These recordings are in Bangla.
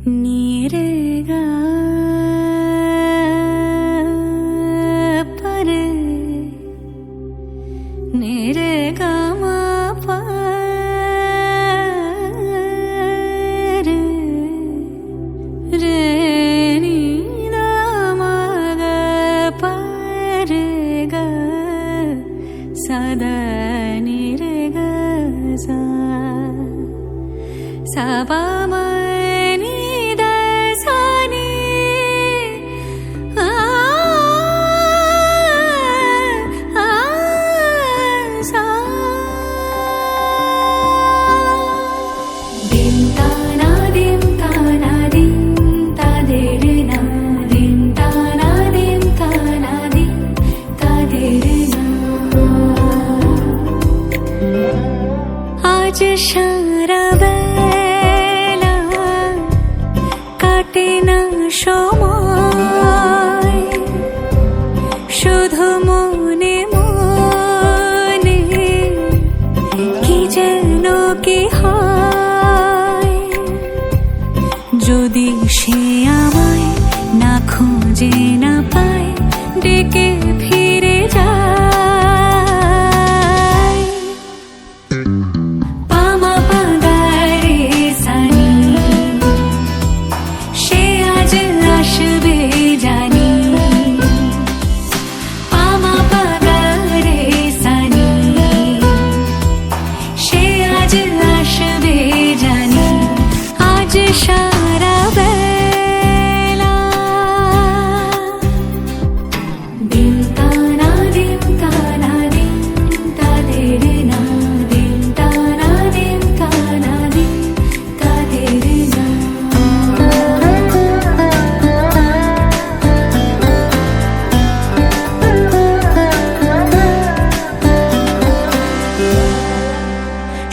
नीरेगा परे नीरेगा मा परे रे नी दा मा गा परे गा सदा नीरेगा सा सा पा मा आज सारा बेला काटे ना समय शुधु मने मने कि जेन कि हय जोदि से आमाय ना खोजे ना पाय डेके फिरे যায়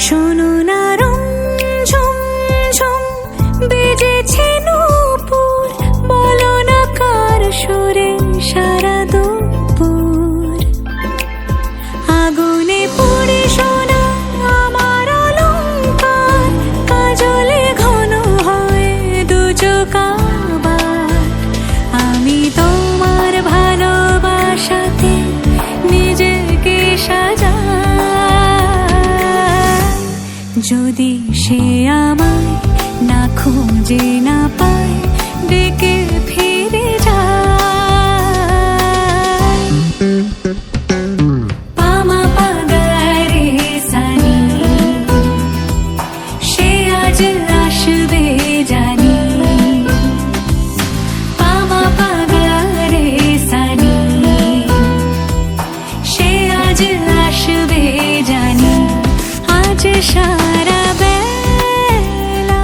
শোনো না রং ঝুম ঝুম বেজেছে নূপুর বলো না কার সুরে সারা দুপুর আগুনে পুড়ে সোনা আমার অলংকার কাজলে ঘন হয় দু চোখ আবার আমি তোমার ভালোবাসাতে নিজেকে সাজা যদি সে আমায় না খুঁজে না পায় ডেকে ফিরে যায় পামা পাগারে সানি সে আজ আসবে জানি পামা পাগারে সানি সে আজ আসবে জানি আজ সারা বেলা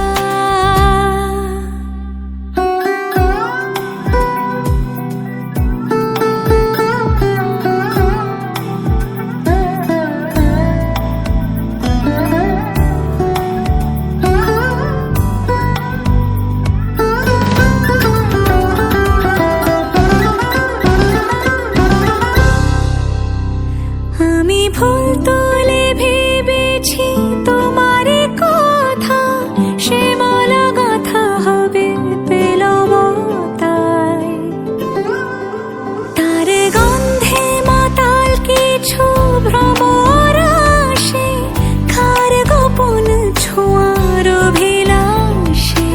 আমি ভুল তুলে ভেবেছি তোমার কথা সে মালা গাঁথা হবে পেলাম তাই তার গন্ধে মাতাল কিছু ভ্রমর আসে কার গোপন ছোঁয়ার অভিলাষে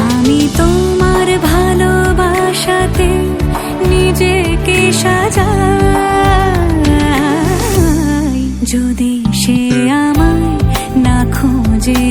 আমি তোমার ভালোবাসাতে নিজেকে সাজাই যদি সে আমায় না খোঁজে